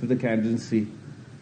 for the candidacy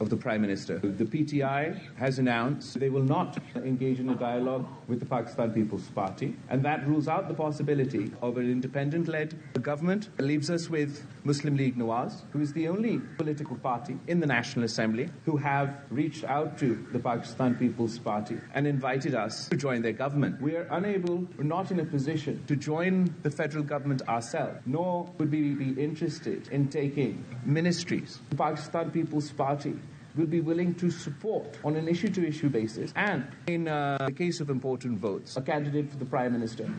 of the Prime Minister. The PTI has announced they will not engage in a dialogue with the Pakistan People's Party, and that rules out the possibility of an independent-led government. It leaves us with Muslim League Nawaz, who is the only political party in the National Assembly who have reached out to the Pakistan People's Party and invited us to join their government. We are unable, we're not in a position to join the federal government ourselves, nor would we be interested in taking ministries. The Pakistan People's Party will be willing to support on an issue-to-issue basis and in the case of important votes, a candidate for the Prime Minister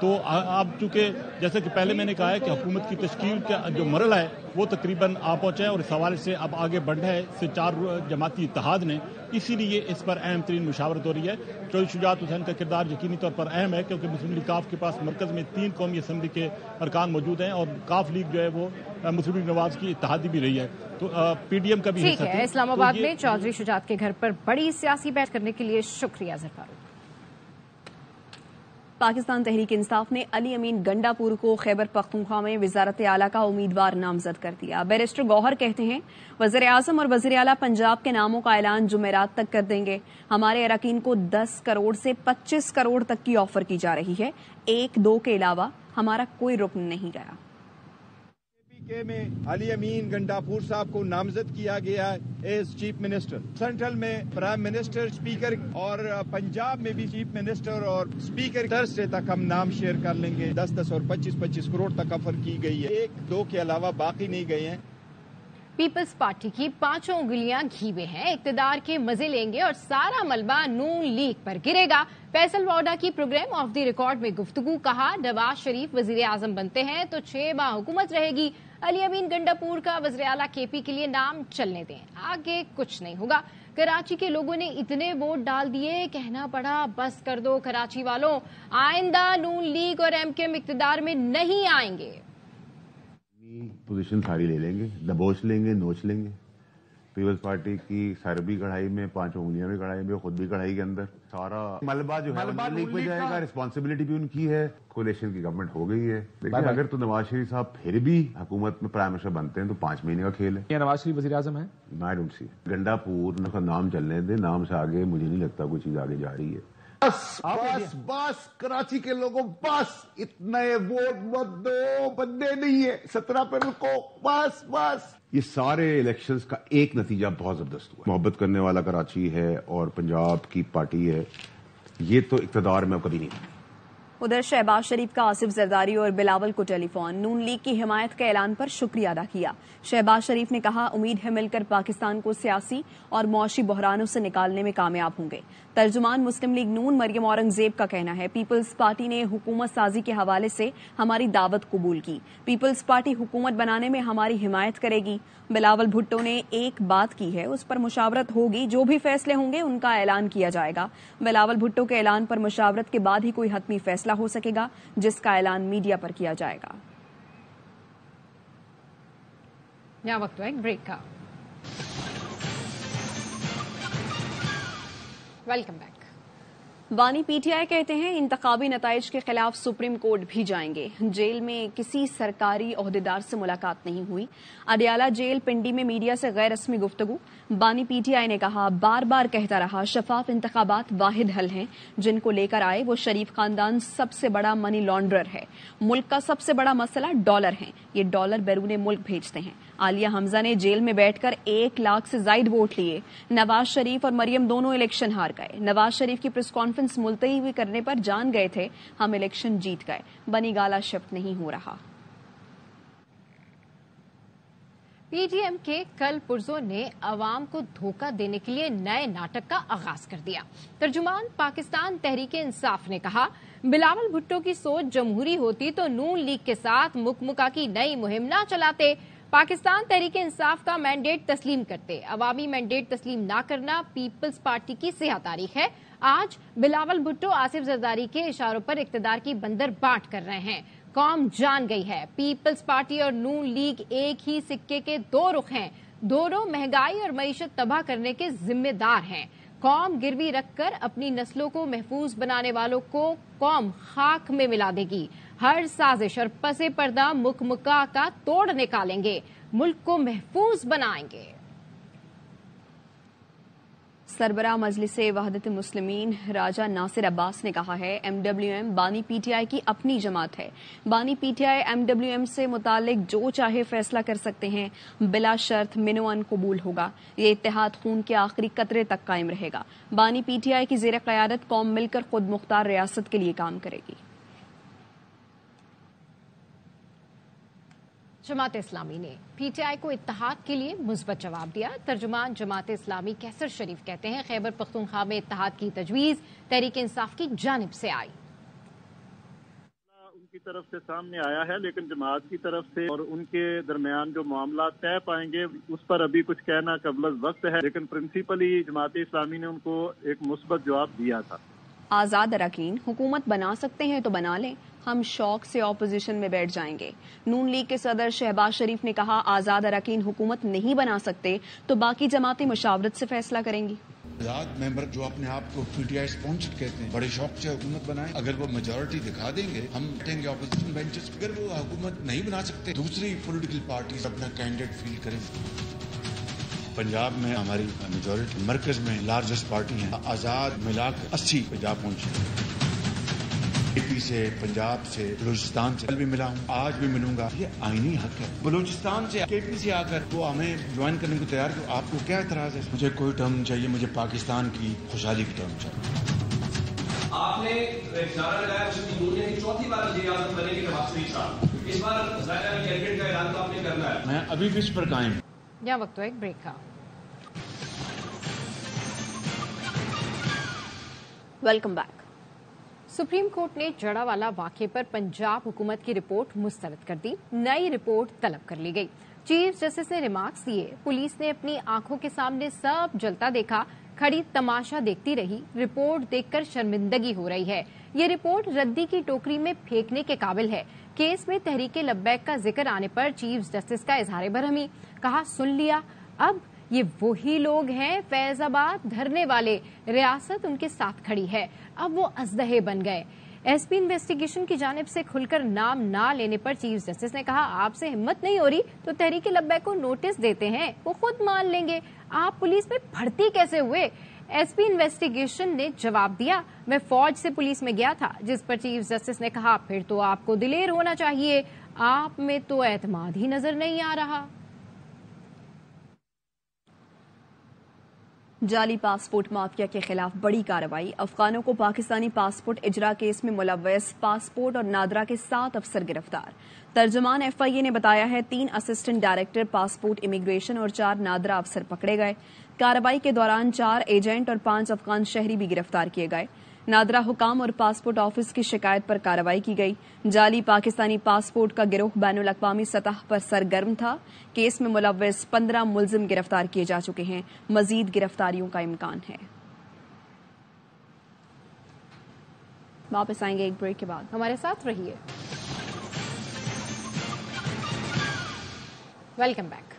تو اب چونکہ جیسے کہ پہلے میں نے کہا ہے کہ حکومت کی تشکیل کا جو مرحلہ ہے وہ تقریباً آ پہنچا ہے اور اس حوالے سے اب آگے بڑھنا ہے سے 4 جماعتی اتحاد نے، اسی لیے اس پر اہم ترین مشاورت ہو رہی ہے۔ چودھری شجاعت حسین کا کردار یقینی طور پر اہم ہے کیونکہ مسلم لیگ کاف کے پاس مرکز میں 3 قومی اسمبلی کے ارکان موجود ہیں اور کاف لیگ جو ہے وہ مسلم لیگ نواز کی اتحادی بھی رہی ہے، تو پی ڈی ایم کا بھی ٹھیک ہے۔ اسلام آباد میں چودھری شجاعت کے گھر پر بڑی سیاسی بیٹھ کرنے کے لیے شکریہ اظہر فاروق۔ پاکستان تحریک انصاف نے علی امین گنڈا پور کو خیبر پختونخوا میں وزارت اعلیٰ کا امیدوار نامزد کر دیا۔ بیرسٹر گوہر کہتے ہیں وزیر اعظم اور وزیر اعلیٰ پنجاب کے ناموں کا اعلان جمعرات تک کر دیں گے۔ ہمارے اراکین کو 10 کروڑ سے 25 کروڑ تک کی آفر کی جا رہی ہے، 1-2 کے علاوہ ہمارا کوئی رکن نہیں گیا۔ میں علی امین گنڈاپور صاحب کو نامزد کیا گیا ایز چیف منسٹر۔ سینٹرل میں پرائم منسٹر، اسپیکر اور پنجاب میں بھی چیف منسٹر اور اسپیکر ترسے تک ہم نام شیئر کر لیں گے۔ 10 اور 25 کروڑ تک آفر کی گئی ہے، 1-2 کے علاوہ باقی نہیں گئے ہیں۔ پیپلز پارٹی کی 5 انگلیاں گھی میں ہیں، اقتدار کے مزے لیں گے اور سارا ملبہ نون لیگ پر گرے گا۔ فیصل واڈا کی پروگرام آف دی ریکارڈ میں گفتگو، کہا نواز شریف وزیر اعظم بنتے ہیں تو 6 ماہ حکومت رہے گی۔ علی امین گنڈاپور کا وزیر اعلیٰ کے پی کے لیے نام چلنے دیں، آگے کچھ نہیں ہوگا۔ کراچی کے لوگوں نے اتنے ووٹ ڈال دیے، کہنا پڑا بس کر دو کراچی والوں، آئندہ نون لیگ اور ایم کیو ایم اقتدار میں نہیں آئیں گے۔ پوزیشن ساری لے لیں گے، دبوچ لیں گے، نوچ لیں گے۔ پیپلز پارٹی کی سر بھی کڑھائی میں، 5 انگلیاں بھی کڑھائی میں، خود بھی کڑھائی کے اندر، سارا ملبہ جو ہے لیگ پہ جائے گا۔ رسپانسبلٹی بھی ان کی ہے، کولیشن کی گورنمنٹ ہو گئی ہے، لیکن اگر تو نواز شریف صاحب پھر بھی حکومت میں پرائم منسٹر بنتے ہیں تو 5 مہینے کا کھیل ہے۔ کیا نواز شریف وزیر اعظم ہے؟ I don't see. Gandapur کا نام چلنے دے، نام سے آگے مجھے نہیں لگتا کوئی چیز آگے جا رہی ہے۔ بس کراچی کے لوگوں بس اتنے ووٹ مت دو، بندے نہیں ہے 17 پہ رکو، بس۔ یہ سارے الیکشنز کا ایک نتیجہ بہت زبردست ہوا، محبت کرنے والا کراچی ہے اور پنجاب کی پارٹی ہے، یہ تو اقتدار میں کبھی نہیں۔ ادھر شہباز شریف کا آصف زرداری اور بلاول کو ٹیلی فون، نون لیگ کی حمایت کے اعلان پر شکریہ ادا کیا۔ شہباز شریف نے کہا امید ہے مل کر پاکستان کو سیاسی اور معاشی بحرانوں سے نکالنے میں کامیاب ہوں گے۔ ترجمان مسلم لیگ نون مریم اورنگزیب کا کہنا ہے پیپلز پارٹی نے حکومت سازی کے حوالے سے ہماری دعوت قبول کی، پیپلز پارٹی حکومت بنانے میں ہماری حمایت کرے گی۔ بلاول بھٹو نے ایک بات کی ہے، اس پر مشاورت ہوگی، جو بھی فیصلے ہوں گے ان کا اعلان کیا جائے گا۔ بلاول بھٹو کے اعلان پر مشاورت کے بعد ہی کوئی حتمی فیصلہ ہو سکے گا جس کا اعلان میڈیا پر کیا جائے گا۔ یہاں وقت ہے بریک کا۔ Welcome back. بانی پی ٹی آئی کہتے ہیں انتخابی نتائج کے خلاف سپریم کورٹ بھی جائیں گے۔ جیل میں کسی سرکاری عہدیدار سے ملاقات نہیں ہوئی۔ اڈیالہ جیل پنڈی میں میڈیا سے غیر رسمی گفتگو، بانی پی ٹی آئی نے کہا بار بار کہتا رہا شفاف انتخابات واحد حل ہیں جن کو لے کر آئے وہ شریف خاندان سب سے بڑا منی لانڈرر ہے، ملک کا سب سے بڑا مسئلہ ڈالر ہیں، یہ ڈالر بیرون ملک بھیجتے ہیں۔ عالیہ حمزہ نے جیل میں بیٹھ کر 1 لاکھ سے زائد ووٹ لیے۔ نواز شریف اور مریم دونوں الیکشن ہار گئے۔ نواز شریف کی پریس کانفرنس ملتوی کرنے پر جان گئے تھے ہم الیکشن جیت گئے، بنی گالا شفٹ نہیں ہو رہا۔ پی ڈی ایم کے کل پرزوں نے عوام کو دھوکہ دینے کے لیے نئے ناٹک کا آغاز کر دیا۔ ترجمان پاکستان تحریک انصاف نے کہا بلاول بھٹو کی سوچ جمہوری ہوتی تو نون لیگ کے ساتھ مکمکا کی نئی مہم نہ چلاتے، پاکستان تحریک انصاف کا مینڈیٹ تسلیم کرتے۔ عوامی مینڈیٹ تسلیم نہ کرنا پیپلز پارٹی کی سیاہ تاریخ ہے۔ آج بلاول بھٹو آصف زرداری کے اشاروں پر اقتدار کی بندر بانٹ کر رہے ہیں۔ قوم جان گئی ہے پیپلز پارٹی اور نون لیگ ایک ہی سکے کے 2 رخ ہیں، دونوں مہنگائی اور معیشت تباہ کرنے کے ذمہ دار ہیں۔ قوم گروی رکھ کر اپنی نسلوں کو محفوظ بنانے والوں کو قوم خاک میں ملا دے گی۔ ہر سازش اور پس پردہ مکمکا کا توڑ نکالیں گے، ملک کو محفوظ بنائیں گے۔ سربراہ مجلس وحدت المسلمین راجہ ناصر عباس نے کہا ہے ایم ڈبلیو ایم بانی پی ٹی آئی کی اپنی جماعت ہے، بانی P T I M W M سے متعلق جو چاہے فیصلہ کر سکتے ہیں، بلا شرط منوان قبول ہوگا، یہ اتحاد خون کے آخری قطرے تک قائم رہے گا۔ بانی پی ٹی آئی کی زیر قیادت قوم مل کر خود مختار ریاست کے لیے کام کرے گی۔ جماعت اسلامی نے پی ٹی آئی کو اتحاد کے لیے مثبت جواب دیا۔ ترجمان جماعت اسلامی کیسر شریف کہتے ہیں خیبر پختونخوا میں اتحاد کی تجویز تحریک انصاف کی جانب سے آئی۔ کی طرف سے سامنے آیا ہے، لیکن جماعت کی طرف سے اور ان کے درمیان جو معاملات طے پائیں گے اس پر ابھی کچھ کہنا قبل از وقت ہے، لیکن پرنسپلی جماعت اسلامی نے ان کو ایک مثبت جواب دیا تھا۔ آزاد اراکین حکومت بنا سکتے ہیں تو بنا لیں، ہم شوق سے اپوزیشن میں بیٹھ جائیں گے۔ نون لیگ کے صدر شہباز شریف نے کہا آزاد اراکین حکومت نہیں بنا سکتے تو باقی جماعتیں مشاورت سے فیصلہ کریں گی۔ آزاد ممبر جو اپنے آپ کو پی ٹی آئی اسپانسرڈ کہتے ہیں، بڑے شوق سے حکومت بنائیں، اگر وہ میجورٹی دکھا دیں گے ہم اٹھیں گے اپوزیشن بینچز۔ اگر وہ حکومت نہیں بنا سکتے دوسری پولیٹیکل پارٹیز اپنا کینڈیڈیٹ فیلڈ کریں۔ پنجاب میں ہماری میجورٹی، مرکز میں لارجسٹ پارٹی ہیں، آزاد ملا کر 80 پہ جا پہنچی۔ اے پی سے، پنجاب سے، بلوچستان سے کل بھی ملا ہوں، آج بھی ملوں گا، یہ آئینی حق ہے۔ بلوچستان سے کے پی سے آ کر وہ ہمیں جوائن کرنے کو تیار، تو آپ کو کیا اعتراض ہے؟ مجھے کوئی ٹرم چاہیے، مجھے پاکستان کی خوشحالی کی ٹرم چاہیے۔ آپ نے نعرہ لگایا یونین کی چوتھی بار وزیر اعظم بنے کے نواز شریف صاحب، اس بار ظاہر کیبنٹ کا اعلان تو آپ نے کرنا ہے۔ میں ابھی بھی اس پر قائم۔ یہاں وقت ہو ایک بریک کا۔ Welcome back. سپریم کورٹ نے جڑا والا واقعے پر پنجاب حکومت کی رپورٹ مسترد کر دی، نئی رپورٹ طلب کر لی گئی۔ چیف جسٹس نے ریمارکس دیے، پولیس نے اپنی آنکھوں کے سامنے سب جلتا دیکھا، کھڑی تماشا دیکھتی رہی، رپورٹ دیکھ کر شرمندگی ہو رہی ہے۔ یہ رپورٹ ردی کی ٹوکری میں پھینکنے کے قابل ہے۔ کیس میں تحریک لبیک کا ذکر آنے پر چیف جسٹس کا اظہار برہمی، کہا سن لیا، اب یہ وہی لوگ ہیں فیض آباد دھرنے والے، ریاست ان کے ساتھ کھڑی ہے، اب وہ ازدہے بن گئے۔ ایس پی انویسٹیگیشن کی جانب سے کھل کر نام نہ لینے پر چیف جسٹس نے کہا آپ سے ہمت نہیں ہو رہی تو تحریک لبیک کو نوٹس دیتے ہیں، وہ خود مان لیں گے، آپ پولیس میں بھرتی کیسے ہوئے؟ ایس پی انویسٹیگیشن نے جواب دیا میں فوج سے پولیس میں گیا تھا، جس پر چیف جسٹس نے کہا پھر تو آپ کو دلیر ہونا چاہیے، آپ میں تو اعتماد ہی نظر نہیں آ رہا۔ جعلی پاسپورٹ مافیا کے خلاف بڑی کارروائی، افغانوں کو پاکستانی پاسپورٹ اجرا کیس میں ملوث پاسپورٹ اور نادرا کے 7 افسر گرفتار۔ ترجمان ایف آئی اے نے بتایا ہے 3 اسسٹنٹ ڈائریکٹر پاسپورٹ امیگریشن اور 4 نادرا افسر پکڑے گئے۔ کارروائی کے دوران 4 ایجنٹ اور 5 افغان شہری بھی گرفتار کیے گئے۔ نادرا حکام اور پاسپورٹ آفس کی شکایت پر کارروائی کی گئی۔ جعلی پاکستانی پاسپورٹ کا گروہ بین الاقوامی سطح پر سرگرم تھا۔ کیس میں ملوث 15 ملزم گرفتار کیے جا چکے ہیں، مزید گرفتاریوں کا امکان ہے۔ واپس آئیں گے ایک بریک کے بعد، ہمارے ساتھ رہیے۔ Welcome back.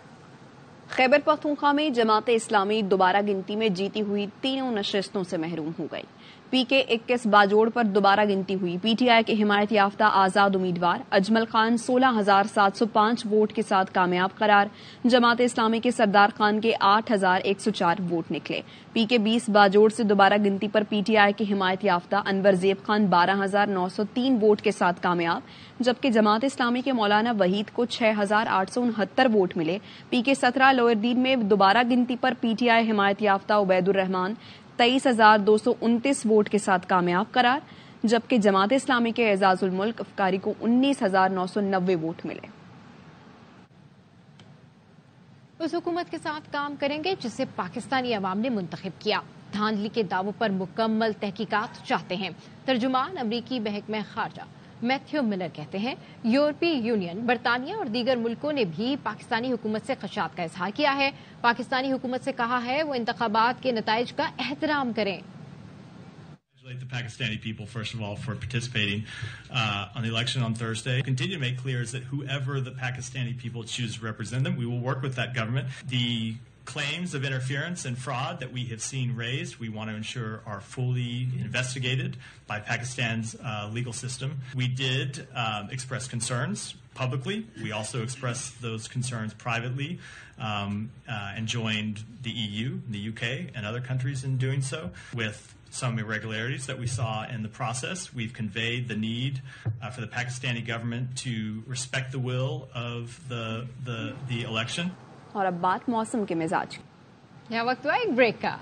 خیبر پختونخوا میں جماعت اسلامی دوبارہ گنتی میں جیتی ہوئی 3 نشستوں سے محروم ہو گئی۔ پی کے 21 باجوڑ پر دوبارہ گنتی ہوئی۔ پی ٹی آئی کے حمایت یافتہ آزاد امیدوار اجمل خان 16,705 ووٹ کے ساتھ کامیاب قرار۔ جماعت اسلامی کے سردار خان کے 8,104 ووٹ نکلے۔ پی کے 20 باجوڑ سے دوبارہ گنتی پر پی ٹی آئی کی حمایت یافتہ انور زیب خان 12,903 ووٹ کے ساتھ کامیاب، جبکہ جماعت اسلامی کے مولانا وحید کو 6,869 ووٹ ملے۔ پی کے 17 لوئر دین میں دوبارہ گنتی پر پی ٹی آئی حمایت یافتہ عبید الرحمان 23,229 ووٹ کے ساتھ کامیاب قرار، جبکہ جماعت اسلامی کے اعزاز الملک افکاری کو 19,990 ووٹ ملے۔ اس حکومت کے ساتھ کام کریں گے جسے پاکستانی عوام نے منتخب کیا، دھاندلی کے دعووں پر مکمل تحقیقات چاہتے ہیں۔ ترجمان امریکی محکمہ خارجہ میتھیو ملر کہتے ہیں یورپی یونین، برطانیہ اور دیگر ملکوں نے بھی پاکستانی حکومت سے خدشات کا اظہار کیا ہے۔ پاکستانی حکومت سے کہا ہے وہ انتخابات کے نتائج کا احترام کریں۔ The Pakistani people, first of all, for participating on the election on Thursday. Continue to make clear is that whoever the Pakistani people choose to represent them, we will work with that government. The claims of interference and fraud that we have seen raised, we want to ensure are fully investigated by Pakistan's legal system. We did express concerns publicly. We also expressed those concerns privately and joined the EU, the UK, and other countries in doing so with some irregularities that we saw in the process. We've conveyed the need for the Pakistani government to respect the will of the election. اور اب بات موسم کے مزاج۔ یہاں وقت ہوا ایک بریک کا۔